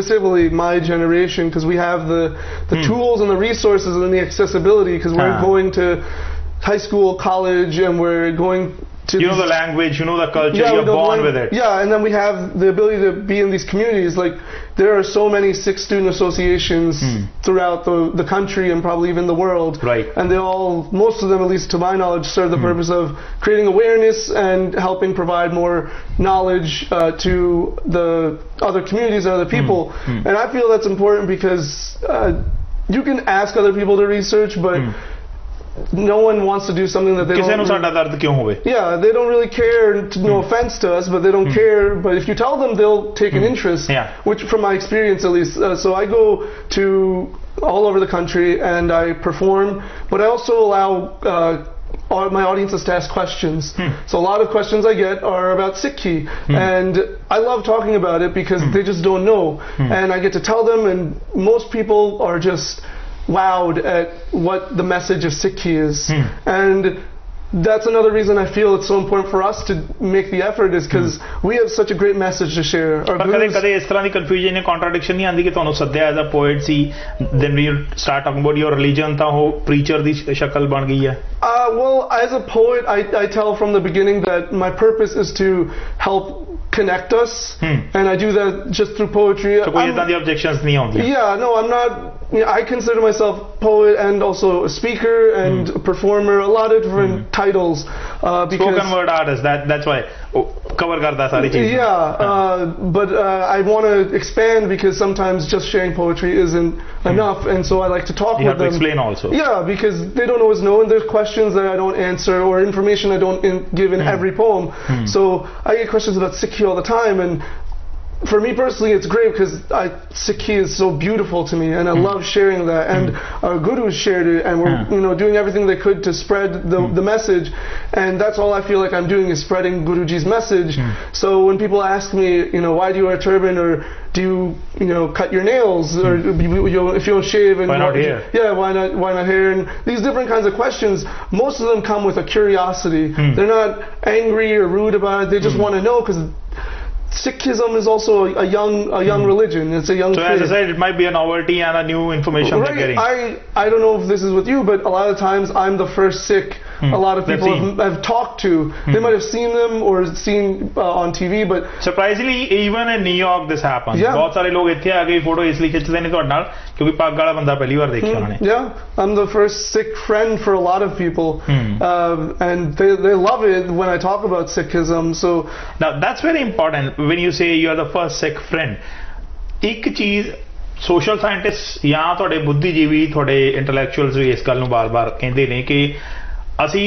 specifically my generation, because we have the tools and the resources and the accessibility, because we're going to high school, college, and we're going to... You know the language, you know the culture, you're born with it. Yeah, and then we have the ability to be in these communities. Like, there are so many Sikh student associations throughout the country and probably even the world. Right. And they all, most of them, at least to my knowledge, serve the purpose of creating awareness and helping provide more knowledge to the other communities and other people. And I feel that's important because you can ask other people to research, but no one wants to do something that they don't... Yeah, they don't really care, no offense to us, but they don't care. But if you tell them, they'll take an interest, which from my experience at least. So I go to all over the country and I perform, but I also allow my audiences to ask questions. So a lot of questions I get are about Sikhi, and I love talking about it because they just don't know. And I get to tell them, and most people are just wowed at what the message of Sikhi is. And that's another reason I feel it's so important for us to make the effort, is because we have such a great message to share. Kade is tarah di confusion ya contradiction nahi aandi ki tonu sadya as a poet si, then we start talking about your religion, ta ho preacher di shakal ban gayi hai? Well, as a poet, I tell from the beginning that my purpose is to help connect us, and I do that just through poetry. So koi idhan di objections nahi aundiyan? Yeah, no, I'm not. I consider myself poet and also a speaker and a performer, a lot of different titles. Spoken word artist, that's why cover karta sari cheez. Yeah, but I want to expand, because sometimes just sharing poetry isn't enough, and so I like to talk with them. You have to explain also. Yeah, because they don't always know, and there's questions that I don't answer or information I don't give in every poem. So I get questions about Sikhi all the time, and for me personally, it's great because Sikhi is so beautiful to me, and I love sharing that. And our gurus shared it, and we're doing everything they could to spread the message. And that's all I feel like I'm doing, is spreading Guruji's message. So when people ask me, why do you wear a turban, or do you cut your nails, or if you don't shave, and why not hair? Yeah, why not hair? And these different kinds of questions, most of them come with a curiosity. They're not angry or rude about it. They just want to know, because Sikhism is also a young religion. It's a young faith. As I said, it might be a novelty and a new information they're getting. I don't know if this is with you, but a lot of times I'm the first Sikh a lot of people have talked to. They might have seen them or seen on TV, but surprisingly, even in New York, this happens. बहुत सारे लोग इत्थे आ गए photo इसलिए खिंचते नहीं ਤੁਹਾਡੇ ਨਾਲ क्योंकि पग वाला बंदा पहली बार देखिया उन्होंने. Yeah, I'm the first Sikh friend for a lot of people, and they love it when I talk about Sikhism. So now that's very important when you say you are the first Sikh friend. एक चीज social scientist ਜਾਂ ਤੁਹਾਡੇ ਬੁੱਧੀਜੀਵੀ ਤੁਹਾਡੇ intellectuals ਵੀ ਇਸ ਗੱਲ ਨੂੰ ਬਾਰ-ਬਾਰ ਕਹਿੰਦੇ ਨੇ ਕਿ ਅਸੀਂ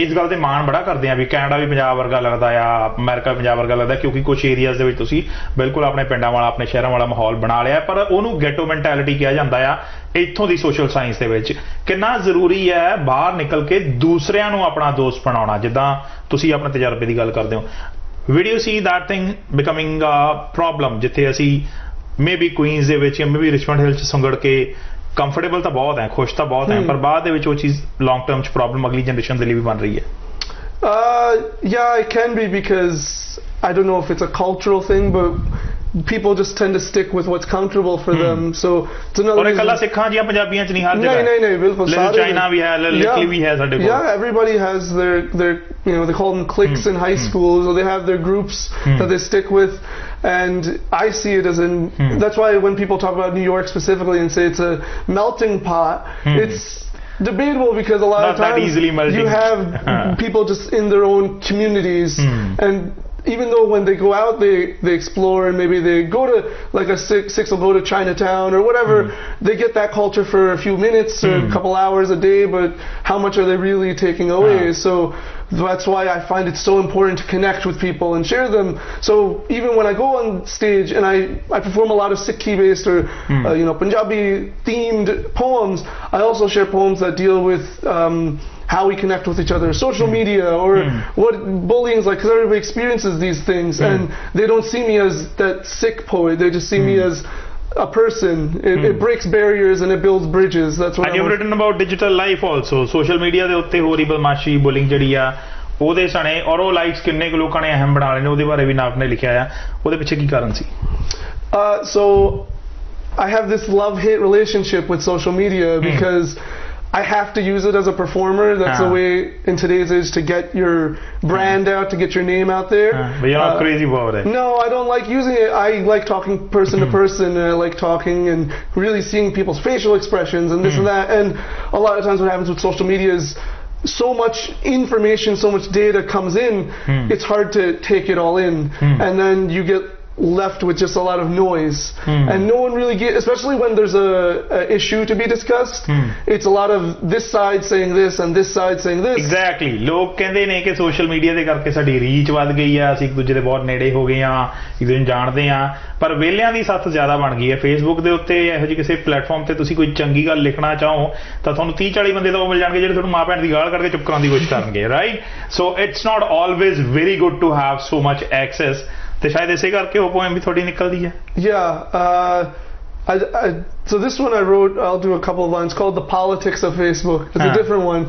ਇਸ ਗੱਲ ਤੇ ਮਾਣ ਬੜਾ ਕਰਦੇ ਹਾਂ ਵੀ ਕੈਨੇਡਾ ਵੀ ਪੰਜਾਬ ਵਰਗਾ ਲੱਗਦਾ ਆ, ਅਮਰੀਕਾ ਪੰਜਾਬ ਵਰਗਾ ਲੱਗਦਾ, ਕਿਉਂਕਿ ਕੁਝ ਏਰੀਆਜ਼ ਦੇ ਵਿੱਚ ਤੁਸੀਂ ਬਿਲਕੁਲ ਆਪਣੇ ਪਿੰਡਾਂ ਵਾਲਾ ਆਪਣੇ ਸ਼ਹਿਰਾਂ ਵਾਲਾ ਮਾਹੌਲ ਬਣਾ ਲਿਆ, ਪਰ ਉਹਨੂੰ ਗੈਟੋ ਮੈਂਟੈਲਿਟੀ ਕਿਹਾ ਜਾਂਦਾ ਆ ਇੱਥੋਂ ਦੀ ਸੋਸ਼ਲ ਸਾਇੰਸ ਦੇ ਵਿੱਚ. ਕਿੰਨਾ ਜ਼ਰੂਰੀ ਹੈ ਬਾਹਰ ਨਿਕਲ ਕੇ ਦੂਸਰਿਆਂ ਨੂੰ ਆਪਣਾ ਦੋਸਤ ਬਣਾਉਣਾ, ਜਿੱਦਾਂ ਤੁਸੀਂ ਆਪਣੇ ਤਜਰਬੇ ਦੀ ਗੱਲ ਕਰਦੇ ਹੋ. Where do you see that thing becoming a problem? ਜਿੱਥੇ ਅਸੀਂ ਮੇਬੀ ਕੁਈਨਸ ਦੇ ਵਿੱਚ ਜਾਂ ਮੇਬੀ ਰਿਚਮੰਡ ਹਿਲ 'ਚ ਸੰਗੜ ਕੇ ਕੰਫਰਟੇਬਲ ਤਾਂ ਬਹੁਤ ਹੈ, ਖੁਸ਼ ਤਾਂ ਬਹੁਤ ਹੈ, ਪਰ ਬਾਅਦ ਦੇ ਵਿੱਚ ਉਹ ਚੀਜ਼ ਲੌਂਗ ਟਰਮ 'ਚ ਪ੍ਰੋਬਲਮ ਅਗਲੀ ਜਨਰੇਸ਼ਨ ਦੇ ਲਈ ਵੀ ਬਣ ਰਹੀ ਹੈ. Yeah, it can be, because I don't know if it's a cultural thing, but people just tend to stick with what's comfortable for them. So it's another reason. ਕੱਲਾ ਸਿੱਖਾਂ ਜਾਂ ਪੰਜਾਬੀਆਂ 'ਚ ਨਹੀਂ ਹਰ ਜਗ੍ਹਾ. ਨਹੀਂ ਬਿਲਕੁਲ ਸਾਰੇ ਚਾਈਨਾ ਵੀ ਹੈ, ਲਿਟਲੀ ਵੀ ਹੈ ਸਾਡੇ ਕੋਲ. Yeah, everybody has their they call them cliques in high school, so they have their groups that they stick with, and I see it as that's why when people talk about New York specifically and say it's a melting pot, it's debatable, because a lot of times you have people just in their own communities, and even though when they go out they explore, and maybe they go to, like a Sikhs will go to Chinatown or whatever, they get that culture for a few minutes or a couple hours a day, but how much are they really taking away? So that's why I find it so important to connect with people and share them. So even when I go on stage and I perform a lot of Sikhi based or Punjabi themed poems, I also share poems that deal with how we connect with each other, social media, or what bullying is like, because everybody experiences these things, and they don't see me as that Sikh poet. They just see me as a person. It breaks barriers and it builds bridges. That's what. And you've written about digital life also. Social media ਦੇ ਉੱਤੇ ਹੋ ਰਹੀ ਬਦਮਾਸ਼ੀ, bullying ਜਿਹੜੀ ਆ ਉਹਦੇ ਸਣੇ, ਔਰ ਉਹ ਲਾਈਕਸ ਕਿੰਨੇ ਕੁ ਲੋਕਾਂ ਨੇ ਅਹਿਮ ਬਣਾ ਲਏ ਨੇ, ਉਹਦੇ ਬਾਰੇ ਵੀ ਨਾਪ ਨੇ ਲਿਖਿਆ ਆ. ਉਹਦੇ ਪਿੱਛੇ ਕੀ ਕਾਰਨ ਸੀ? So I have this love-hate relationship with social media because I have to use it as a performer. That's the way in today's age to get your brand out, to get your name out there. But you're not crazy about it. No, I don't like using it. I like talking person to person, and I like talking and really seeing people's facial expressions and this and that. And a lot of times what happens with social media is so much information, so much data comes in, it's hard to take it all in. And then you get left with just a lot of noise, and no one really gets, especially when there's a issue to be discussed, it's a lot of this side saying this and this side saying this. Exactly. ਲੋਕ ਕਹਿੰਦੇ ਨੇ ਕਿ social media ਦੇ ਕਰਕੇ ਸਾਡੀ reach ਵੱਧ ਗਈ ਆ, ਅਸੀਂ ਇੱਕ ਦੂਜੇ ਦੇ ਬਹੁਤ ਨੇੜੇ ਹੋ ਗਏ ਆ, ਇੱਕ ਦੂਜੇ ਨੂੰ ਜਾਣਦੇ ਆ, ਪਰ ਵੇਲਿਆਂ ਦੀ ਸੱਥ ਜ਼ਿਆਦਾ ਬਣ ਗਈ ਹੈ। ਫੇਸਬੁੱਕ ਦੇ ਉੱਤੇ ਇਹੋ ਜਿਹੇ ਕਿਸੇ ਪਲੇਟਫਾਰਮ ਤੇ ਤੁਸੀਂ ਕੋਈ ਚੰਗੀ ਗੱਲ ਲਿਖਣਾ ਚਾਹੋ ਤਾਂ ਤੁਹਾਨੂੰ 30-40 ਬੰਦੇ ਤਾਂ ਉਹ ਮਿਲ ਜਾਣਗੇ ਜਿਹੜੇ ਤੁਹਾਨੂੰ ਮਾਂ ਭੈਣ ਦੀ ਗਾਲ ਕੱਢ ਕੇ ਚੁੱਪ ਕਰਾਉਣ ਦੀ ਕੋਸ਼ਿਸ਼ ਕਰਨਗੇ, right? So it's not always very good to have so much access, ਤੇ ਸ਼ਾਇਦ ਇਸੇ ਕਰਕੇ ਉਹ ਪੋਇਮ ਵੀ ਥੋੜੀ ਨਿਕਲਦੀ ਹੈ। So this one I wrote, I'll do a couple of lines, called The Politics of Facebook. It's a different one.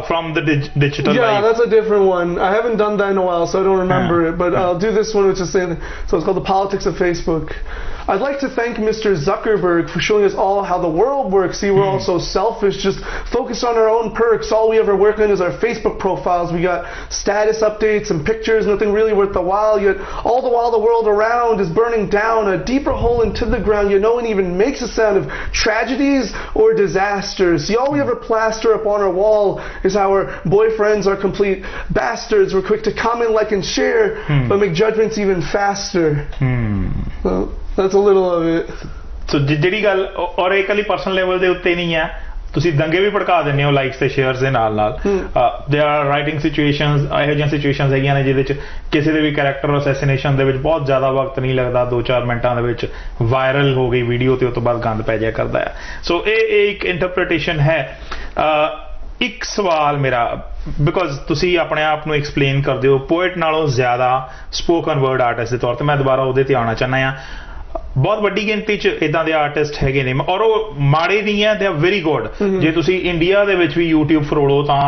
From the digital life. That's a different one. I haven't done that in a while, so I don't remember it, but I'll do this one, which is saying, so it's called The Politics of Facebook. I'd like to thank Mr. Zuckerberg for showing us all how the world works. See, we're all so selfish, just focused on our own perks. All we ever work on is our Facebook profiles. We got status updates and pictures, nothing really worth the while. Yet all the while the world around is burning down a deeper hole into the ground. Yet no one even makes a sound of tragedies or disasters. See, all we ever plaster up on our wall is how our boyfriends are complete bastards. We're quick to comment, like, and share, but make judgments even faster. So, that's a little of it. So ਜਿਹੜੀ ਗੱਲ ਔਰ ਇਹ ਇਕੱਲੀ personal level ਦੇ ਉੱਤੇ ਨਹੀਂ ਹੈ, ਤੁਸੀਂ ਦੰਗੇ ਵੀ ਭੜਕਾ ਦਿੰਦੇ ਹੋ ਲਾਈਕਸ ਤੇ ਸ਼ੇਅਰਸ ਦੇ ਨਾਲ ਨਾਲ। ਦੇਅਰ ਆਰ ਰਾਈਟਿੰਗ ਸਿਚੁਏਸ਼ਨਸ, ਇਹੋ ਜਿਹੀਆਂ ਸਿਚੁਏਸ਼ਨਸ ਹੈਗੀਆਂ ਨੇ ਜਿਹਦੇ ਵਿੱਚ ਕਿਸੇ ਦੇ ਵੀ ਕੈਰੈਕਟਰ ਅਸੈਸੀਨੇਸ਼ਨ ਦੇ ਵਿੱਚ ਬਹੁਤ ਜ਼ਿਆਦਾ ਵਕਤ ਨਹੀਂ ਲੱਗਦਾ, 2-4 ਮਿੰਟਾਂ ਦੇ ਵਿੱਚ ਵਾਇਰਲ ਹੋ ਗਈ ਵੀਡੀਓ ਤੇ ਉਸ ਤੋਂ ਬਾਅਦ ਗੰਦ ਪੈ ਜਾਇਆ ਕਰਦਾ ਹੈ। ਸੋ ਇਹ ਇੱਕ ਇੰਟਰਪ੍ਰੀਟੇਸ਼ਨ ਹੈ। ਇੱਕ ਸਵਾਲ ਮੇਰਾ, ਬਿਕੋਜ਼ ਤੁਸੀਂ ਆਪਣੇ ਆਪ ਨੂੰ ਐਕਸਪਲੇਨ ਕਰਦੇ ਹੋ ਪੋਇਟ ਨਾਲੋਂ ਜ਼ਿਆਦਾ ਸਪੋਕਨ ਵਰਡ ਆਰਟਿਸਟ ਦੇ ਤੌਰ ਤੇ, ਮੈਂ ਦੁਬਾਰਾ ਉਹਦੇ ਤੇ ਆਉਣਾ ਚਾਹੁੰਦਾ ਹਾਂ। ਬਹੁਤ ਵੱਡੀ ਗਿਣਤੀ 'ਚ ਇੱਦਾਂ ਦੇ ਆਰਟਿਸਟ ਹੈਗੇ ਨੇ ਔਰ ਉਹ ਮਾੜੇ ਨਹੀਂ ਹੈ, ਦੇ ਆਰ ਵੈਰੀ ਗੁੱਡ। ਜੇ ਤੁਸੀਂ ਇੰਡੀਆ ਦੇ ਵਿੱਚ ਵੀ YouTube ਫਰੋਲੋ ਤਾਂ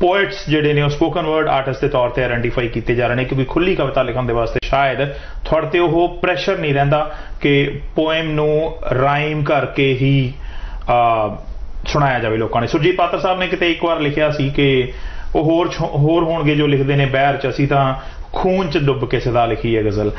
ਪੋਇਟਸ ਜਿਹੜੇ ਨੇ ਉਹ ਸਪੋਕਨ ਵਰਡ ਆਰਟਿਸਟ ਦੇ ਤੌਰ ਤੇ ਆਇਡੈਂਟੀਫਾਈ ਕੀਤੇ ਜਾ ਰਹੇ ਨੇ, ਕਿਉਂਕਿ ਖੁੱਲੀ ਕਵਿਤਾ ਲਿਖਣ ਦੇ ਵਾਸਤੇ ਸ਼ਾਇਦ ਤੁਹਾਡੇ ਤੇ ਉਹ ਪ੍ਰੈਸ਼ਰ ਨਹੀਂ ਰਹਿੰਦਾ ਕਿ ਪੋਇਮ ਨੂੰ ਰਾਈਮ ਕਰਕੇ ਹੀ ਸੁਣਾਇਆ ਜਾਵੇ ਲੋਕਾਂ ਨੇ। ਸੁਰਜੀਤ ਪਾਤਰ ਸਾਹਿਬ ਨੇ ਕਿਤੇ ਇੱਕ ਵਾਰ ਲਿਖਿਆ ਸੀ ਕਿ ਉਹ ਹੋਰ ਹੋਣਗੇ ਜੋ ਲਿਖਦੇ ਨੇ ਬਹਿਰ 'ਚ, ਅਸੀਂ ਤਾਂ ਖੂਨ 'ਚ ਡੁੱਬ ਕੇ ਸਦਾ ਲਿਖੀ ਹੈ ਗਜ਼ਲ।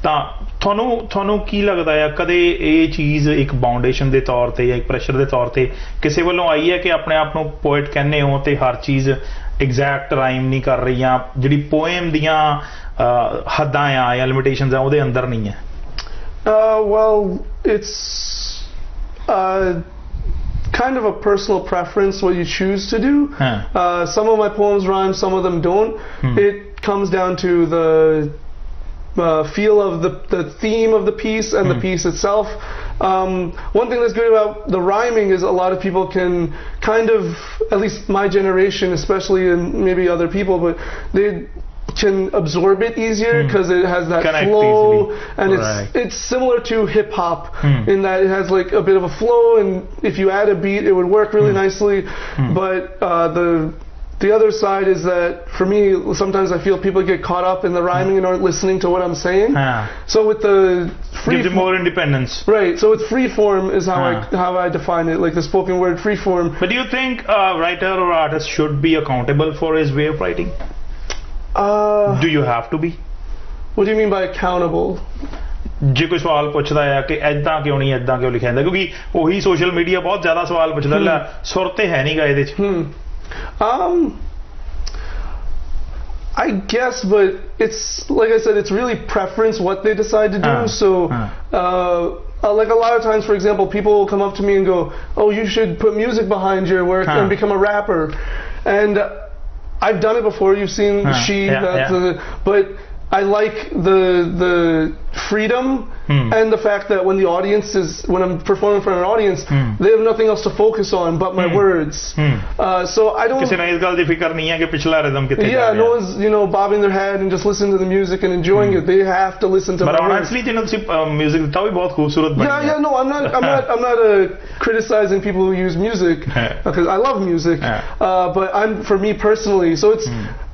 ਤਾਂ ਤੁਹਾਨੂੰ ਕੀ ਲੱਗਦਾ ਆ, ਕਦੇ ਇਹ ਚੀਜ਼ ਇੱਕ ਬਾਉਂਡੇਸ਼ਨ ਦੇ ਤੌਰ ਤੇ ਜਾਂ ਇੱਕ ਪ੍ਰੈਸ਼ਰ ਦੇ ਤੌਰ ਤੇ ਕਿਸੇ ਵੱਲੋਂ ਆਈ ਹੈ ਕਿ ਆਪਣੇ ਆਪ ਨੂੰ ਪੋਇਟ ਕਹਿੰਦੇ ਹੋ ਤੇ ਹਰ ਚੀਜ਼ ਐਗਜ਼ੈਕਟ ਰਾਈਮ ਨਹੀਂ ਕਰ ਰਹੀ, ਜਾਂ ਜਿਹੜੀ ਪੋਇਮ ਦੀਆਂ ਹੱਦਾਂ ਆ ਜਾਂ ਲਿਮਿਟੇਸ਼ਨਸ ਆ ਉਹਦੇ ਅੰਦਰ ਨਹੀਂ ਹੈ? Well, it's kind of a personal preference what you choose to do. Some of my poems rhyme, some of them don't. It comes down to the feel of the theme of the piece and the piece itself. One thing that's good about the rhyming is a lot of people can kind of, at least my generation especially, and maybe other people, but they can absorb it easier because it has that Connect flow easily. And it's similar to hip hop in that it has like a bit of a flow, and if you add a beat it would work really nicely. But the other side is that for me sometimes I feel people get caught up in the rhyming and aren't listening to what I'm saying. So with the free gives you more independence, right? So with free form is how I define it, like the spoken word free form. But do you think a writer or artist should be accountable for his way of writing? Do you have to be? What do you mean by accountable? ਜੇ ਕੋਈ ਸਵਾਲ ਪੁੱਛਦਾ ਹੈ ਕਿ ਐਦਾਂ ਕਿਉਂ ਨਹੀਂ, ਐਦਾਂ ਕਿਉਂ ਲਿਖਿਆ ਜਾਂਦਾ, ਕਿਉਂਕਿ ਉਹੀ ਸੋਸ਼ਲ ਮੀਡੀਆ ਬਹੁਤ ਜ਼ਿਆਦਾ ਸਵਾਲ ਪੁੱਛਦਾ, ਲੈ ਸੁਰ ਤੇ ਹੈ ਨਹੀਂਗਾ ਇਹਦੇ 'ਚ। I guess, but it's like I said, it's really preference what they decide to do. So like a lot of times, for example, people will come up to me and go, oh, you should put music behind your work and become a rapper. And I've done it before. You've seen but I like the freedom and the fact that when I'm performing in front of an audience, they have nothing else to focus on but my words. So I don't. ਕਿਸੇ ਨੂੰ ਇਸ ਗੱਲ ਦੀ ਫਿਕਰ ਨਹੀਂ ਹੈ ਕਿ ਪਿਛਲਾ rhythm ਕਿੱਥੇ ਜਾ ਰਿਹਾ। No one's bobbing their head and just listening to the music and enjoying it. They have to listen to. But honestly, ਜਿਹਨੂੰ ਤੁਸੀਂ music ਦਿੱਤਾ ਵੀ ਬਹੁਤ ਖੂਬਸੂਰਤ ਬਣੀ। Yeah, no, I'm not criticizing people who use music because I love music. But for me personally, so it's.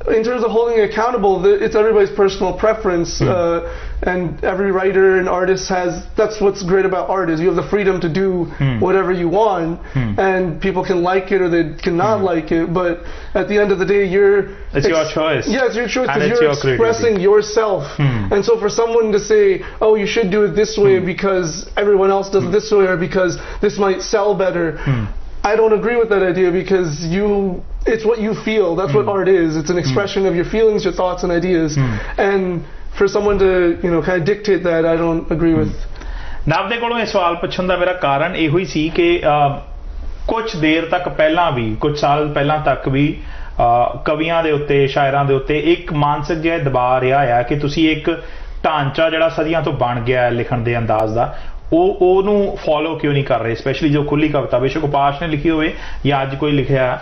in terms of holding it accountable, it's everybody's personal preference, and every writer and artist that's what's great about art, is you have the freedom to do whatever you want, and people can like it or they cannot like it, but at the end of the day, it's your choice. Yeah, it's your choice, because you're expressing yourself. And so for someone to say, oh, you should do it this way because everyone else does it this way, or because this might sell better, I don't agree with that idea, because it's what you feel. That's what art is. It's an expression of your feelings, your thoughts, and ideas. And for someone to, kind of dictate that, I don't agree with. Nath ਦੇ ਕੋਲੋਂ ਇਹ ਸਵਾਲ ਪੁੱਛਣ ਦਾ ਮੇਰਾ ਕਾਰਨ ਇਹੋ ਹੀ ਸੀ ਕਿ ਕੁਝ ਦੇਰ ਤੱਕ ਪਹਿਲਾਂ ਵੀ, ਕੁਝ ਸਾਲ ਪਹਿਲਾਂ ਤੱਕ ਵੀ ਕਵੀਆਂ ਦੇ ਉੱਤੇ, ਸ਼ਾਇਰਾਂ ਦੇ ਉੱਤੇ ਇੱਕ ਮਾਨਸਿਕ ਜਿਹਾ ਦਬਾਅ ਰਿਹਾ ਆ ਕਿ ਤੁਸੀਂ ਇੱਕ ਢਾਂਚਾ ਜਿਹੜਾ ਸਦੀਆਂ ਤੋਂ ਬਣ ਗਿਆ ਲਿਖਣ ਦੇ ਅੰਦਾਜ਼ ਦਾ, ਉਹਨੂੰ ਫੋਲੋ ਕਿਉਂ ਨਹੀਂ ਕਰ ਰਹੇ, ਸਪੈਸ਼ਲੀ ਜੋ ਖੁੱਲੀ ਕਵਿਤਾ ਬੇਸ਼ੱਕ ਉਪਾਸ਼ ਨੇ ਲਿਖੀ ਹੋਵੇ ਜਾਂ ਅੱਜ ਕੋਈ ਲਿਖਿਆ,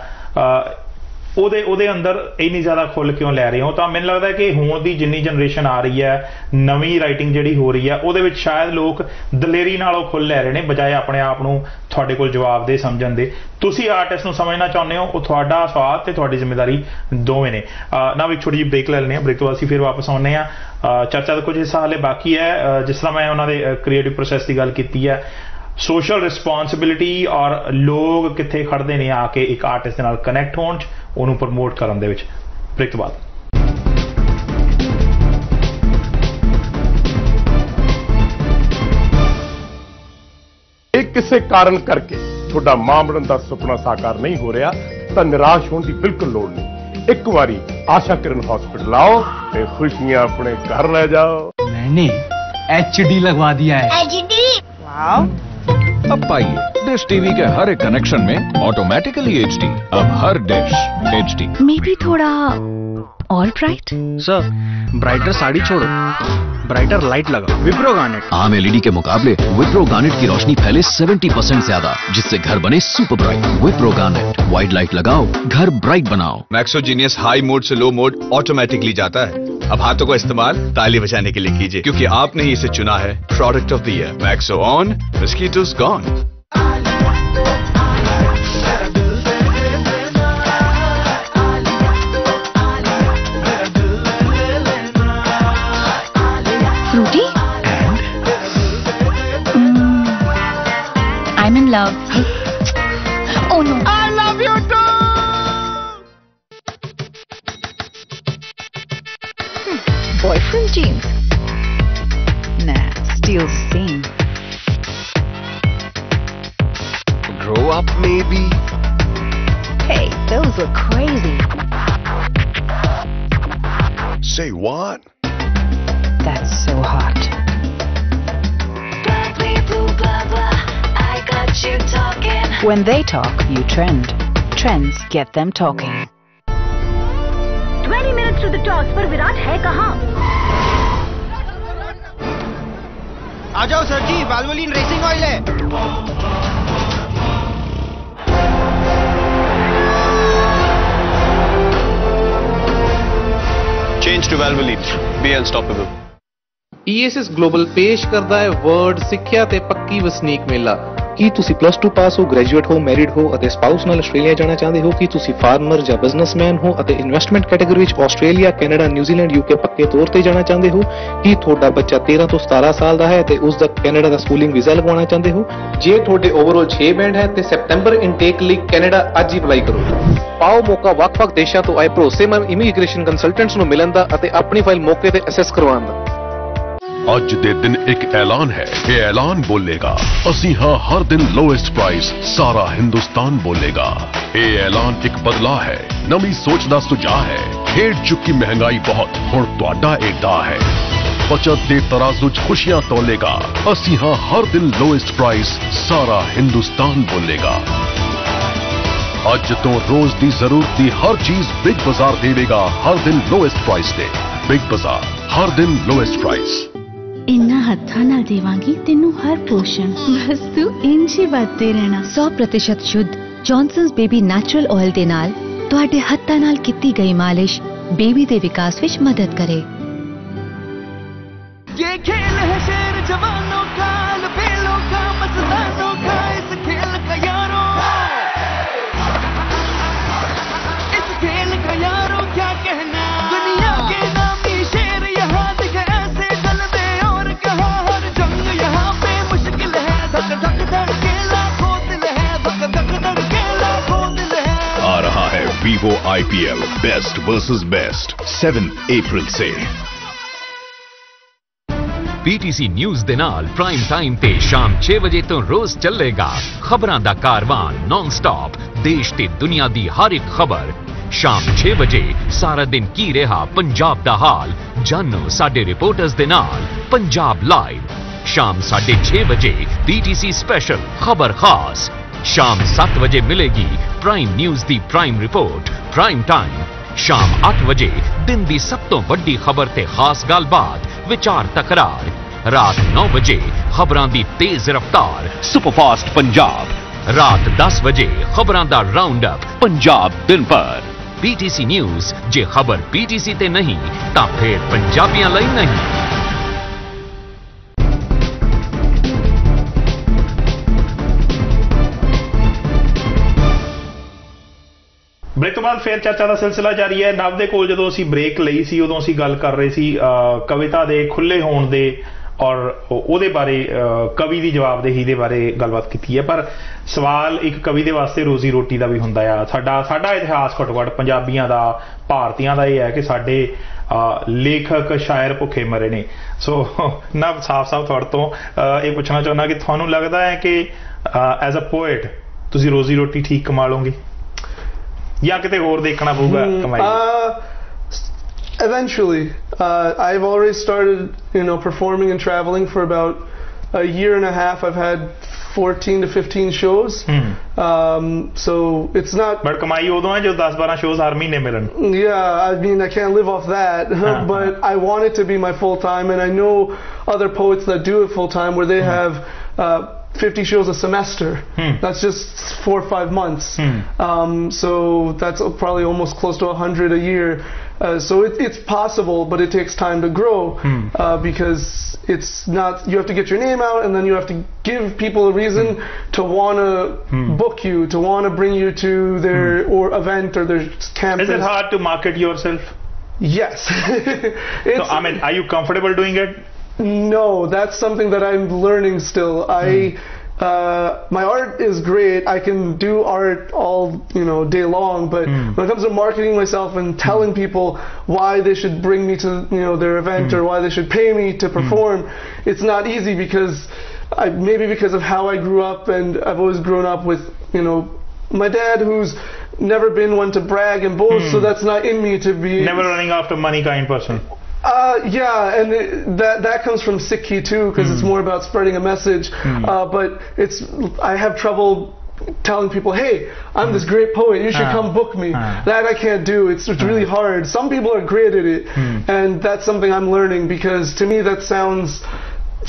ਉਹਦੇ ਅੰਦਰ ਇੰਨੀ ਜ਼ਿਆਦਾ ਖੁੱਲ ਕਿਉਂ ਲੈ ਰਹੇ ਹੋ? ਤਾਂ ਮੈਨੂੰ ਲੱਗਦਾ ਕਿ ਹੁਣ ਦੀ ਜਿੰਨੀ ਜਨਰੇਸ਼ਨ ਆ ਰਹੀ ਹੈ, ਨਵੀਂ ਰਾਈਟਿੰਗ ਜਿਹੜੀ ਹੋ ਰਹੀ ਹੈ, ਉਹਦੇ ਵਿੱਚ ਸ਼ਾਇਦ ਲੋਕ ਦਲੇਰੀ ਨਾਲ ਉਹ ਖੁੱਲ ਲੈ ਰਹੇ ਨੇ, ਬਜਾਏ ਆਪਣੇ ਆਪ ਨੂੰ ਤੁਹਾਡੇ ਕੋਲ ਜਵਾਬ ਦੇ ਸਮਝਣ ਦੇ। ਤੁਸੀਂ ਆਰਟਿਸਟ ਨੂੰ ਸਮਝਣਾ ਚਾਹੁੰਦੇ ਹੋ, ਉਹ ਤੁਹਾਡਾ ਸਵਾਲ ਤੇ ਤੁਹਾਡੀ ਜ਼ਿੰਮੇਵਾਰੀ ਦੋਵੇਂ ਨੇ। ਨਾ ਵੀ ਛੋਟੀ ਜਿਹੀ ਬ੍ਰੇਕ ਲੈ ਲੈਂਦੇ ਹਾਂ, ਬ੍ਰੇਕ ਤੋਂ ਬਾਅਦ ਅਸੀਂ ਫਿਰ ਵਾਪਸ ਆਉਂਦੇ ਹਾਂ। ਚਰਚਾ ਦਾ ਕੁਝ ਹਿੱਸਾ ਹਾਲੇ ਬਾਕੀ ਹੈ, ਜਿਸ ਤਰ੍ਹਾਂ ਮੈਂ ਉਹਨਾਂ ਦੇ ਕ੍ਰੀਏਟਿਵ ਪ੍ਰੋਸੈਸ ਦੀ ਗੱਲ ਕੀਤੀ ਹੈ, ਸੋਸ਼ਲ ਰਿਸਪੌਂਸਿਬਿਲਿਟੀ ਔਰ ਲੋਕ ਕਿੱਥੇ ਖੜਦੇ ਨੇ ਆ ਕੇ ਇੱਕ ਆਰਟਿਸਟ ਦੇ ਨਾਲ ਕਨੈਕਟ ਹੋਣ 'ਚ, ਉਹਨੂੰ ਪ੍ਰਮੋਟ ਕਰਨ ਦੇ ਵਿੱਚ। ਬ੍ਰੇਕ ਤੋਂ ਬਾਅਦ ਇਹ ਕਿਸੇ ਕਾਰਨ ਕਰਕੇ ਤੁਹਾਡਾ ਮਾਂ ਬਣਨ ਦਾ ਸੁਪਨਾ ਸਾਕਾਰ ਨਹੀਂ ਹੋ ਰਿਹਾ ਤਾਂ ਨਿਰਾਸ਼ ਹੋਣ ਦੀ ਬਿਲਕੁਲ ਲੋੜ ਨਹੀਂ। ਇੱਕ ਵਾਰੀ ਆਸ਼ਾ ਕਿਰਨ ਹॉस्पिटल आओ ਤੇ ਖੁਸ਼ੀਆਂ ਆਪਣੇ ਘਰ ਲੈ जाओ। मैंने HD लगवा दिया है। HD? वाओ। अब पाइए डिश टीवी के हर एक कनेक्शन में ऑटोमेटिकली HD। अब हर डिश HD। मे भी थोड़ा और ब्राइट। सर, ब्राइटर साड़ी छोड़ो, ब्राइटर लाइट लगाओ। विप्रो गार्नेट। आम LED के मुकाबले विप्रो गार्नेट की रोशनी फैले 70% ज्यादा, जिससे घर बने super bright. Wipro garnet, white light लगाओ, घर ब्राइट बनाओ। मैक्सोजीनियस हाई मोड से लो मोड ऑटोमेटिकली जाता है। अब हाथों का इस्तेमाल ताली बजाने के लिए कीजिए, क्योंकि आपने ही इसे चुना है product of the year. Maxo on, mosquitoes gone. Fruity? I'm in love. Oh no. I love you too. Boyfriend jeans? Nah, still the same. Grow up maybe. Hey, those look crazy. Say what? That's so hot. When they talk, you trend. Trends get them talking. 20 minutes to the toss, पर विराट है कहाँ? आ जाओ sir जी, वाल्वोलिन racing oil है। Change to Valvoline. Be unstoppable. ESS global ਪੇਸ਼ ਕਰਦਾ ਹੈ word ਸਿੱਖਿਆ ਤੇ ਪੱਕੀ ਵਸਨੀਕ ਮੇਲਾ। ਕੀ ਤੁਸੀਂ +2 ਪਾਸ ਹੋ, ਗ੍ਰੈਜੂਏਟ ਹੋ, ਮੈਰਿਡ ਹੋ ਅਤੇ ਸਪਾਊਸ ਨਾਲ ਆਸਟ੍ਰੇਲੀਆ ਜਾਣਾ ਚਾਹੁੰਦੇ ਹੋ? ਕੀ ਤੁਸੀਂ ਫਾਰਮਰ ਜਾਂ ਬਿਜ਼ਨਸਮੈਨ ਹੋ ਅਤੇ ਇਨਵੈਸਟਮੈਂਟ ਕੈਟਾਗਰੀ ਵਿੱਚ ਆਸਟ੍ਰੇਲੀਆ, ਕੈਨੇਡਾ, ਨਿਊਜ਼ੀਲੈਂਡ, UK ਪੱਕੇ ਤੌਰ ਤੇ ਜਾਣਾ ਚਾਹੁੰਦੇ ਹੋ? ਕੀ ਤੁਹਾਡਾ ਬੱਚਾ 13 ਤੋਂ 17 ਸਾਲ ਦਾ ਹੈ ਤੇ ਉਸ ਦਾ ਕੈਨੇਡਾ ਦਾ ਸਕੂਲਿੰਗ ਵੀਜ਼ਾ ਲਗਵਾਉਣਾ ਚਾਹੁੰਦੇ ਹੋ? ਜੇ ਤੁਹਾਡੇ ਓਵਰਆਲ 6 ਬੈਂਡ ਹੈ ਤੇ ਸੈਪਟੈਂਬਰ ਇਨਟੇਕ ਲਈ ਕੈਨੇਡਾ ਅੱਜ ਹੀ ਅਪਲਾਈ ਕਰੋ। ਪਾਓ ਮੌਕਾ ਵੱਖ-ਵੱਖ ਦੇਸ਼ਾਂ ਤੋਂ ਆਏ ਭਰੋਸੇਮੰਦ ਇਮੀਗ੍ਰੇਸ਼ਨ ਕੰਸਲਟੈਂਟਸ ਨੂੰ ਮਿਲਣ ਦਾ ਅਤੇ ਆਪਣੀ ਫਾਈਲ ਮੌਕੇ ਤੇ ਅਸੈਸ ਕਰਵਾਉਣ ਦਾ। ਅੱਜ ਦੇ ਦਿਨ ਇੱਕ ਐਲਾਨ ਹੈ। ਇਹ ਐਲਾਨ ਬੋਲੇਗਾ, ਅਸੀਂ ਹਾਂ ਹਰ ਦਿਨ ਲੋਐਸਟ ਪ੍ਰਾਈਸ, ਸਾਰਾ ਹਿੰਦੁਸਤਾਨ ਬੋਲੇਗਾ। ਇਹ ਐਲਾਨ ਇੱਕ ਬਦਲਾਅ ਹੈ, ਨਵੀਂ ਸੋਚ ਦਾ ਸੁਝਾਅ ਹੈ। ਹੇਠ ਚੁੱਕੀ ਮਹਿੰਗਾਈ ਬਹੁਤ, ਹੁਣ ਤੁਹਾਡਾ ਇਹ ਦਾਅ ਹੈ। ਬਚਤ ਦੇ ਤਰਾਜ਼ੂ 'ਚ ਖੁਸ਼ੀਆਂ ਤੋਲੇਗਾ। ਅਸੀਂ ਹਾਂ ਹਰ ਦਿਨ ਲੋਐਸਟ ਪ੍ਰਾਈਸ, ਸਾਰਾ ਹਿੰਦੁਸਤਾਨ ਬੋਲੇਗਾ। ਅੱਜ ਤੋਂ ਰੋਜ਼ ਦੀ ਜ਼ਰੂਰਤ ਦੀ ਹਰ ਚੀਜ਼ ਬਿਗ ਬਾਜ਼ਾਰ ਦੇਵੇਗਾ, ਹਰ ਦਿਨ ਲੋਐਸਟ ਪ੍ਰਾਈਸ ਤੇ। ਬਿਗ ਬਾਜ਼ਾਰ, ਹਰ ਦਿਨ ਲੋਐਸਟ ਪ੍ਰਾਈਸ। इन्ना हत्था नाल देवांगी तेनू हर पोषण, बस तू इंज ही वरते रहना। 100% शुद्ध जॉनसन्स बेबी नैचुरल ऑयल दे नाल तुहाडे हत्थां नाल कीती गई मालिश बेबी दे विकास विच मदद करे। ये खेल है शेर जवानों का, लपेलों का, मस्तानों का, इस खेल का यारों, इस खेल का यारों क्या कहना। IPL बेस्ट वर्सेस बेस्ट 7 अप्रैल से। PTC ਨਿਊਜ਼ ਦੇ ਨਾਲ ਪ੍ਰਾਈਮ ਟਾਈਮ ਤੇ ਸ਼ਾਮ 6 ਵਜੇ ਤੋਂ ਰੋਜ਼ ਚੱਲੇਗਾ ਖਬਰਾਂ ਦਾ ਕਾਰਵਾਨ ਨੌਨ ਸਟਾਪ ਦੇਸ਼ ਤੇ ਦੁਨੀਆ ਦੀ ਹਰ ਇੱਕ ਖਬਰ। ਸ਼ਾਮ 6 ਵਜੇ ਸਾਰਾ ਦਿਨ ਕੀ ਰਿਹਾ ਪੰਜਾਬ ਦਾ ਹਾਲ ਜਾਣੋ ਸਾਡੇ ਰਿਪੋਰਟਰਸ ਦੇ ਨਾਲ ਪੰਜਾਬ ਲਾਈਵ। ਸ਼ਾਮ 6:30 ਵਜੇ PTC ਸਪੈਸ਼ਲ ਖਬਰ ਖਾਸ। ਸ਼ਾਮ 7 ਵਜੇ ਮਿਲੇਗੀ ਪ੍ਰਾਈਮ ਨਿਊਜ਼ ਦੀ ਪ੍ਰਾਈਮ ਰਿਪੋਰਟ ਪ੍ਰਾਈਮ ਟਾਈਮ। ਸ਼ਾਮ 8 ਵਜੇ ਦਿਨ ਦੀ ਸਭ ਤੋਂ ਵੱਡੀ ਖਬਰ ਤੇ ਖਾਸ ਗੱਲਬਾਤ ਵਿਚਾਰ ਤਕਰਾਰ। ਰਾਤ 9 ਵਜੇ ਖਬਰਾਂ ਦੀ ਤੇਜ਼ ਰਫ਼ਤਾਰ ਸੁਪਰਫਾਸਟ ਪੰਜਾਬ। ਰਾਤ 10 ਵਜੇ ਖਬਰਾਂ ਦਾ ਰਾਉਂਡ ਅਪ ਪੰਜਾਬ ਦਿਨ ਭਰ। PTC ਨਿਊਜ਼ ਜੇ ਖਬਰ PTC ਤੇ ਨਹੀਂ ਤਾਂ ਫਿਰ ਪੰਜਾਬੀਆਂ ਲਈ ਨਹੀਂ। ਬ੍ਰੇਕ ਤੋਂ ਬਾਅਦ ਫਿਰ ਚਰਚਾ ਦਾ ਸਿਲਸਿਲਾ ਜਾਰੀ ਹੈ। ਨਵ ਦੇ ਕੋਲ ਜਦੋਂ ਅਸੀਂ ਬ੍ਰੇਕ ਲਈ ਸੀ ਉਦੋਂ ਅਸੀਂ ਗੱਲ ਕਰ ਰਹੇ ਸੀ ਕਵਿਤਾ ਦੇ ਖੁੱਲੇ ਹੋਣ ਦੇ ਔਰ ਉਹਦੇ ਬਾਰੇ ਕਵੀ ਦੀ ਜਵਾਬਦੇਹੀ ਦੇ ਬਾਰੇ ਗੱਲਬਾਤ ਕੀਤੀ ਹੈ। ਪਰ ਸਵਾਲ ਇੱਕ ਕਵੀ ਦੇ ਵਾਸਤੇ ਰੋਜ਼ੀ ਰੋਟੀ ਦਾ ਵੀ ਹੁੰਦਾ ਆ। ਸਾਡਾ ਇਤਿਹਾਸ ਘੱਟੋ ਘੱਟ ਪੰਜਾਬੀਆਂ ਦਾ ਭਾਰਤੀਆਂ ਦਾ ਇਹ ਹੈ ਕਿ ਸਾਡੇ ਲੇਖਕ ਸ਼ਾਇਰ ਭੁੱਖੇ ਮਰੇ ਨੇ। ਸੋ ਨਵ ਸਾਫ਼ ਤੁਹਾਡੇ ਤੋਂ ਇਹ ਪੁੱਛਣਾ ਚਾਹੁੰਦਾ ਕਿ ਤੁਹਾਨੂੰ ਲੱਗਦਾ ਹੈ ਕਿ ਐਜ਼ ਅ ਪੋਇਟ ਤੁਸੀਂ ਰੋਜ਼ੀ ਰੋਟੀ ਠੀਕ ਕਮਾ ਲਓਗੇ ਜਾਂ ਕਿਤੇ ਹੋਰ ਦੇਖਣਾ ਪਊਗਾ ਕਮਾਈ? Eventually, I've already started, performing and traveling for about a year and a half. I've had 14 to 15 shows. So it's not. But ਕਮਾਈ ਉਦੋਂ ਹੈ ਜੋ 10-12 shows ਹਰ ਮਹੀਨੇ ਮਿਲਣ. Yeah, I mean I can't live off that, but I want it to be my full time, and I know other poets that do it full time where they have 50 shows a semester. That's just 4 or 5 months. So that's probably almost close to 100 a year. So it's possible, but it takes time to grow because it's not. You have to get your name out, and then you have to give people a reason to want to book you, to want to bring you to their or event or their campus. Is it hard to market yourself? Yes. So, I mean, are you comfortable doing it? No, that's something that I'm learning still. My art is great. I can do art all day long, but when it comes to marketing myself and telling people why they should bring me to their event or why they should pay me to perform, it's not easy because maybe because of how I grew up, and I've always grown up with my dad who's never been one to brag and boast, so that's not in me to be never running after money kind person. Yeah, and that comes from Sikhi too, because it's more about spreading a message. But I have trouble telling people, hey, I'm this great poet, you should come book me. That I can't do. It's really hard. Some people are great at it, and that's something I'm learning, because to me that sounds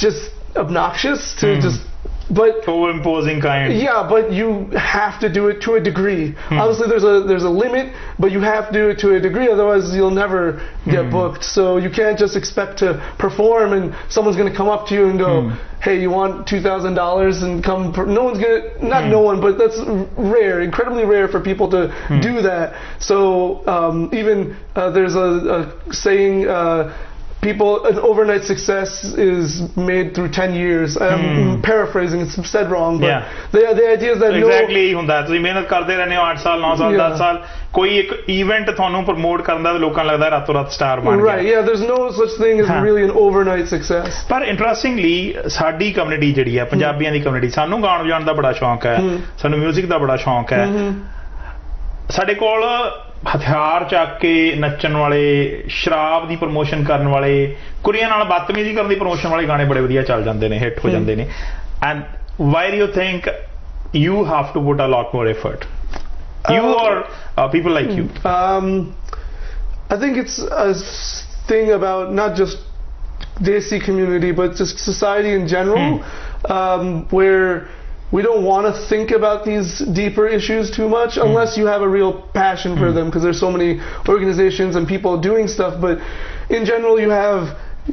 just obnoxious to just. But over-imposing kind. Yeah, but you have to do it to a degree. Obviously, there's a limit, but you have to do it to a degree. Otherwise, you'll never get booked. So you can't just expect to perform and someone's going to come up to you and go, "Hey, you want $2,000?" and come. No one's gonna. Not no one, but that's rare, incredibly rare for people to do that. So even there's a saying. An overnight success is made through 10 years. I'm paraphrasing, it's said wrong, but the idea is that exactly ਹੁੰਦਾ ਤੁਸੀਂ ਮਿਹਨਤ ਕਰਦੇ ਰਹਿੰਦੇ ਹੋ 8 ਸਾਲ 9 ਸਾਲ 10 ਸਾਲ ਕੋਈ ਇੱਕ ਇਵੈਂਟ ਤੁਹਾਨੂੰ ਪ੍ਰਮੋਟ ਕਰਨ ਦਾ ਲੋਕਾਂ ਲੱਗਦਾ ਰਾਤੋਂ ਰਾਤ ਸਟਾਰ ਬਣ ਗਿਆ। Right, yeah, there's no such thing as really an overnight success. ਪਰ ਇੰਟਰਸਟਿੰਗਲੀ ਸਾਡੀ ਕਮਿਊਨਿਟੀ ਜਿਹੜੀ ਹੈ ਪੰਜਾਬੀਆਂ ਦੀ ਕਮਿਊਨਿਟੀ, ਸਾਨੂੰ ਗਾਣ ਵਜਾਉਣ ਦਾ ਬੜਾ ਸ਼ੌਂਕ ਹੈ, ਸਾਨੂੰ 뮤직 ਦਾ ਬੜਾ ਸ਼ੌਂਕ ਹੈ। ਸਾਡੇ ਕੋਲ ਹਥਿਆਰ ਚੱਕ ਕੇ ਨੱਚਣ ਵਾਲੇ, ਸ਼ਰਾਬ ਦੀ ਪ੍ਰਮੋਸ਼ਨ ਕਰਨ ਵਾਲੇ, ਕੁੜੀਆਂ ਨਾਲ ਬਦਤਮੀਜ਼ੀ ਕਰਨ ਦੀ ਪ੍ਰਮੋਸ਼ਨ ਵਾਲੇ ਗਾਣੇ ਬੜੇ ਵਧੀਆ ਚੱਲ ਜਾਂਦੇ ਨੇ, ਹਿੱਟ ਹੋ ਜਾਂਦੇ ਨੇ। And why do you think you have to put a lot more effort, you or people like you? I think it's a thing about not just Desi community, but just society in general, where we don't want to think about these deeper issues too much unless you have a real passion for them, because there's so many organizations and people doing stuff. But in general, you have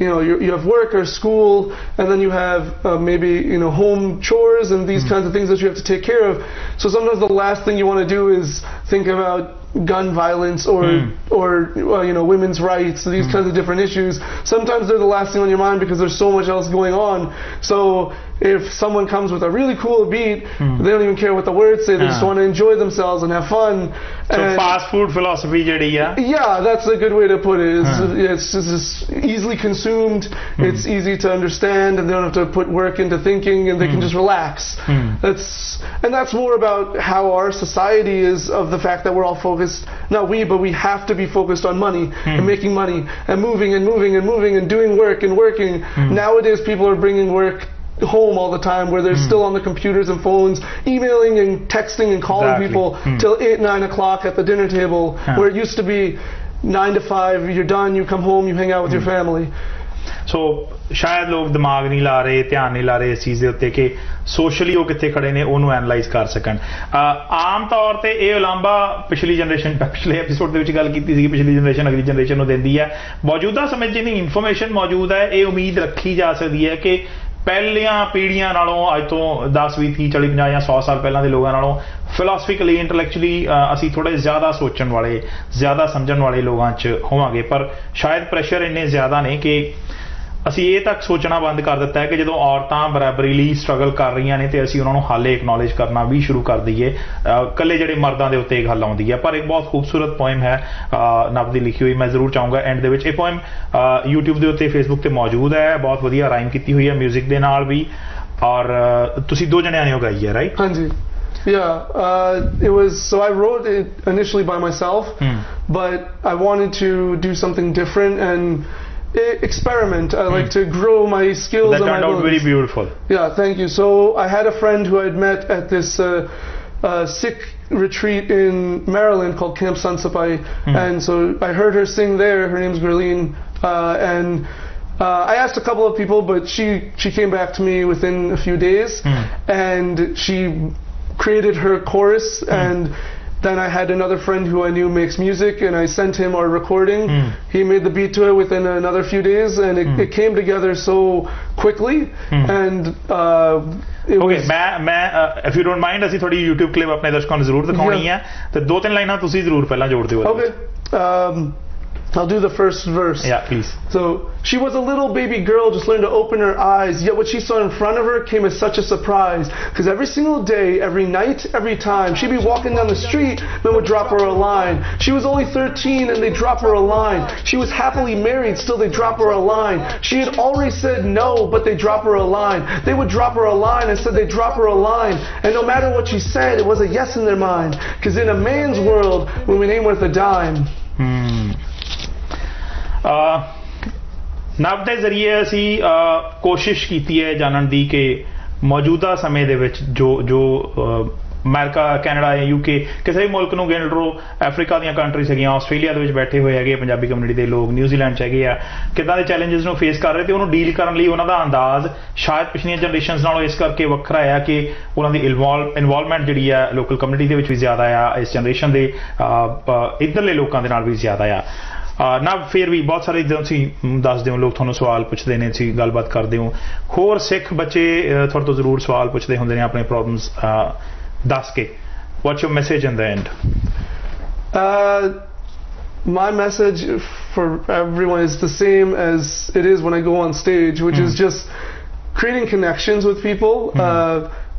you have work or school, and then you have maybe home chores and these kinds of things that you have to take care of. So sometimes the last thing you want to do is think about gun violence or women's rights, these kinds of different issues, sometimes they're the last thing on your mind because there's so much else going on. So if someone comes with a really cool beat, they don't even care what the words say, they just want to enjoy themselves and have fun. So fast food philosophy jadi yeah, that's a good way to put it. It's just easily consumed, it's easy to understand, and they don't have to put work into thinking, and they can just relax. That's more about how our society is, of the fact that we're all focused, not we, but we have to be focused on money and making money and moving and moving and moving and doing work and working. Nowadays people are bringing work home all the time, where they're still on the computers and phones, emailing and texting and calling people till 8, 9 o'clock at the dinner table, where it used to be 9 to 5, you're done, you come home, you hang out with your family. So ਸ਼ਾਇਦ ਲੋਕ ਦਿਮਾਗ ਨਹੀਂ ਲਾ ਰਹੇ, ਧਿਆਨ ਨਹੀਂ ਲਾ ਰਹੇ ਇਸ ਚੀਜ਼ ਦੇ ਉੱਤੇ ਕਿ ਸੋਸ਼ਲੀ ਉਹ ਕਿੱਥੇ ਖੜੇ ਨੇ, ਉਹਨੂੰ ਐਨਾਲਾਈਜ਼ ਕਰ ਸਕਣ। ਆਮ ਤੌਰ ਤੇ ਇਹ ਉਲਾਂਭਾ ਪਿਛਲੀ ਜਨਰੇਸ਼ਨ, ਪਿਛਲੇ ਐਪੀਸੋਡ ਦੇ ਵਿੱਚ ਗੱਲ ਕੀਤੀ ਸੀ, ਪਿਛਲੀ ਜਨਰੇਸ਼ਨ ਅਗਲੀ ਜਨਰੇਸ਼ਨ ਨੂੰ ਦਿੰਦੀ ਹੈ। ਮੌਜੂਦਾ ਸਮੇਂ ਜਿੰਨੀ ਇਨਫੋਰਮੇਸ਼ਨ ਮੌਜੂਦ ਹੈ, ਇਹ ਉਮੀਦ ਰੱਖੀ ਜਾ ਸਕਦੀ ਹੈ ਕਿ ਪਹਿਲੀਆਂ ਪੀੜ੍ਹੀਆਂ ਨਾਲੋਂ, ਅੱਜ ਤੋਂ 10, 20, 30, 40, 50 ਜਾਂ 100 ਸਾਲ ਪਹਿਲਾਂ ਦੇ ਲੋਕਾਂ ਨਾਲੋਂ ਫਿਲਾਸਫਿਕਲੀ, ਇੰਟੈਲੈਕਚੁਅਲੀ ਅਸੀਂ ਥੋੜ੍ਹੇ ਜ਼ਿਆਦਾ ਸੋਚਣ ਵਾਲੇ, ਜ਼ਿਆਦਾ ਸਮਝਣ ਵਾਲੇ ਲੋਕਾਂ 'ਚ ਹੋਵਾਂਗੇ। ਪਰ ਸ਼ਾਇਦ ਪ੍ਰੈਸ਼ਰ ਇੰਨੇ ਜ਼ਿਆਦਾ ਨੇ ਕਿ ਅਸੀਂ ਇਹ ਤੱਕ ਸੋਚਣਾ ਬੰਦ ਕਰ ਦਿੱਤਾ ਹੈ ਕਿ ਜਦੋਂ ਔਰਤਾਂ ਬਰਾਬਰੀ ਲਈ ਸਟਰਗਲ ਕਰ ਰਹੀਆਂ ਨੇ ਤੇ ਅਸੀਂ ਉਹਨਾਂ ਨੂੰ ਹਾਲੇ ਐਕਨੋਲੇਜ ਕਰਨਾ ਵੀ ਸ਼ੁਰੂ ਕਰ ਦਈਏ, ਇਕੱਲੇ ਜਿਹੜੇ ਮਰਦਾਂ ਦੇ ਉੱਤੇ ਇਹ ਗੱਲ ਆਉਂਦੀ ਹੈ। ਪਰ ਇੱਕ ਬਹੁਤ ਖੂਬਸੂਰਤ ਪੋਇਮ ਹੈ ਨਵ ਦੀ ਲਿਖੀ ਹੋਈ, ਮੈਂ ਜ਼ਰੂਰ ਚਾਹੂੰਗਾ ਐਂਡ ਦੇ ਵਿੱਚ। ਇਹ ਪੋਇਮ YouTube ਦੇ ਉੱਤੇ, Facebook ਤੇ ਮੌਜੂਦ ਹੈ, ਬਹੁਤ ਵਧੀਆ ਰਾਈਮ ਕੀਤੀ ਹੋਈ ਹੈ ਮਿਊਜ਼ਿਕ ਦੇ ਨਾਲ ਵੀ, ਔਰ ਤੁਸੀਂ 2 ਜਣਿਆਂ ਨੇ ਉਹ ਗਾਈ ਹੈ, ਰਾਈਟ? ਹਾਂਜੀ। Yeah, it was, so I wrote it initially by myself, but I wanted to do something different and experiment. I like to grow my skills. That turned out very beautiful. Yeah, thank you. So I had a friend who I had met at this Sikh retreat in Maryland called Camp Sansapai, and so I heard her sing there. Her name's Gurleen, and I asked a couple of people, but she came back to me within a few days, and she created her chorus, and then I had another friend who I knew makes music, and I sent him our recording. He made the beat to it within another few days, and it came together so quickly. And it was... मैं if you don't mind, ਅਸੀਂ ਥੋੜੀ YouTube clip ਆਪਣੇ ਦਰਸ਼ਕਾਂ ਨੂੰ ਜ਼ਰੂਰ ਦਿਖਾਉਣੀ ਹੈ, ਤੇ 2-3 ਲਾਈਨਾਂ ਤੁਸੀਂ ਜ਼ਰੂਰ ਪਹਿਲਾਂ ਜੋੜ ਦਿਓ। Okay. I'll do the first verse. Yeah, please. So, she was a little baby girl, just learned to open her eyes, yet what she saw in front of her came as such a surprise. Because every single day, every night, every time, she'd be walking down the street, men would drop her a line. She was only 13 and they'd drop her a line. She was happily married, still they'd drop her a line. She had already said no, but they'd drop her a line. They would drop her a line and said they'd drop her a line. And no matter what she said, it was a yes in their mind. Because in a man's world, women ain't worth a dime. ਨਵ ਦੇ ਜ਼ਰੀਏ ਅਸੀਂ ਕੋਸ਼ਿਸ਼ ਕੀਤੀ ਹੈ ਜਾਣਨ ਦੀ ਕਿ ਮੌਜੂਦਾ ਸਮੇਂ ਦੇ ਵਿੱਚ ਜੋ ਅਮਰੀਕਾ, ਕੈਨੇਡਾ ਜਾਂ UK, ਕਿਸੇ ਵੀ ਮੁਲਕ ਨੂੰ ਗਿਣ ਲਓ, ਅਫਰੀਕਾ ਦੀਆਂ ਕੰਟਰੀਜ਼ ਹੈਗੀਆਂ, ਆਸਟ੍ਰੇਲੀਆ ਦੇ ਵਿੱਚ ਬੈਠੇ ਹੋਏ ਹੈਗੇ ਪੰਜਾਬੀ ਕਮਿਊਨਿਟੀ ਦੇ ਲੋਕ, ਨਿਊਜ਼ੀਲੈਂਡ 'ਚ ਹੈਗੇ ਆ, ਕਿੱਦਾਂ ਦੇ ਚੈਲੰਜਸ ਨੂੰ ਫੇਸ ਕਰ ਰਹੇ, ਤੇ ਉਹਨੂੰ ਡੀਲ ਕਰਨ ਲਈ ਉਹਨਾਂ ਦਾ ਅੰਦਾਜ਼ ਸ਼ਾਇਦ ਪਿਛਲੀਆਂ ਜਨਰੇਸ਼ਨਸ ਨਾਲੋਂ ਇਸ ਕਰਕੇ ਵੱਖਰਾ ਆ ਕਿ ਉਹਨਾਂ ਦੀ ਇਨਵੋਲਵਮੈਂਟ ਜਿਹੜੀ ਆ ਲੋਕਲ ਕਮਿਊਨਿਟੀ ਦੇ ਵਿੱਚ ਵੀ ਜ਼ਿਆਦਾ ਆ, ਇਸ ਜਨਰੇਸ਼ਨ ਦੇ ਇੱਧਰਲੇ ਲੋਕਾਂ ਦੇ ਨਾਲ ਵੀ ਜ਼ਿਆਦਾ ਆ। ਨਾ ਫਿਰ ਵੀ ਬਹੁਤ ਸਾਰੇ ਜਦੋਂ ਤੁਸੀਂ ਦੱਸਦੇ ਹੋ, ਲੋਕ ਤੁਹਾਨੂੰ ਸਵਾਲ ਪੁੱਛਦੇ ਨੇ, ਤੁਸੀਂ ਗੱਲਬਾਤ ਕਰਦੇ ਹੋ, ਹੋਰ ਸਿੱਖ ਬੱਚੇ ਤੁਹਾਡੇ ਤੋਂ ਜ਼ਰੂਰ ਸਵਾਲ ਪੁੱਛਦੇ ਹੁੰਦੇ ਨੇ ਆਪਣੇ ਪ੍ਰੋਬਲਮਸ ਦੱਸ ਕੇ। What's your message in the end? My message for everyone is the same as it is when I go on stage, which is just creating connections with people,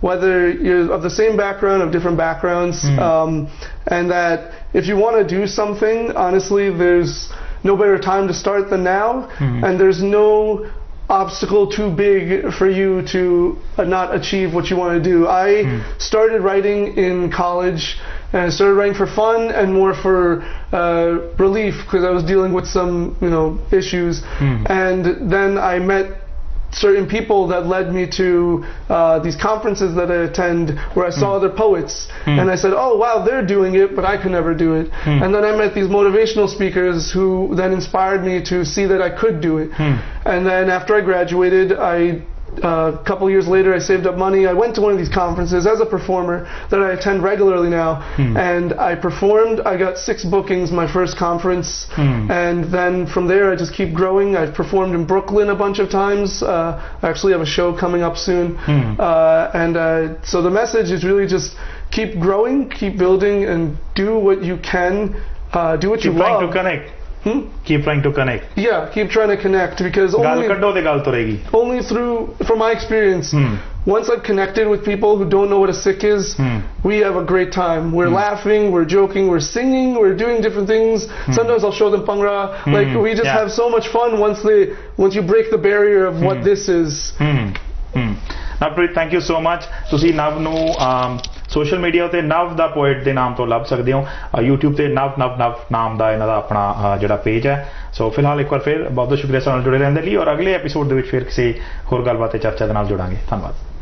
whether you're of the same background, of different backgrounds, and that if you want to do something, honestly, there's no better time to start than now, and there's no obstacle too big for you to not achieve what you want to do. I started writing in college, and I started writing for fun and more for relief, because I was dealing with some issues, and then I met certain people that led me to these conferences that I attend, where I saw other poets, and I said, oh wow, they're doing it, but I could never do it. And then I met these motivational speakers who then inspired me to see that I could do it. And then after I graduated, a couple years later, I saved up money. I went to one of these conferences as a performer that I attend regularly now, and I performed. I got 6 bookings my first conference, and then from there I just keep growing. I've performed in Brooklyn a bunch of times. I actually have a show coming up soon, and so the message is really just keep growing, keep building, and do what you can, do what you keep trying love. to connect. Keep trying to connect. Yeah, keep trying to connect, because only through, from my experience, once I've connected with people who don't know what a Sikh is, we have a great time. We're laughing, we're joking, we're singing, we're doing different things. Sometimes I'll show them Bhangra. Like, we just have so much fun once you break the barrier of what this is. Navpreet, thank you so much. ਤੁਸੀਂ ਨਵ ਨੂੰ social media ਤੇ ਨਵ ਦਾ poet ਦੇ ਨਾਮ ਤੋਂ ਲੱਭ ਸਕਦੇ ਹੋ YouTube ਤੇ ਨਵ ਨਾਮ ਦਾ ਇਹਨਾਂ ਦਾ ਆਪਣਾ ਜਿਹੜਾ ਪੇਜ ਹੈ ਸੋ ਫਿਲਹਾਲ ਇੱਕ ਵਾਰ ਫਿਰ ਬਹੁਤ ਬਹੁਤ ਸ਼ੁਕਰੀਆ ਸਾਡੇ ਨਾਲ ਜੁੜੇ ਰਹਿਣ ਦੇ ਲਈ ਔਰ ਅਗਲੇ ਐਪੀਸੋਡ ਦੇ ਵਿੱਚ ਫਿਰ ਕਿਸੇ ਹੋਰ ਗੱਲਬਾਤ ਤੇ ਚਰਚਾ ਦੇ ਨਾਲ ਜੁੜਾਂਗੇ ਧੰਨਵਾਦ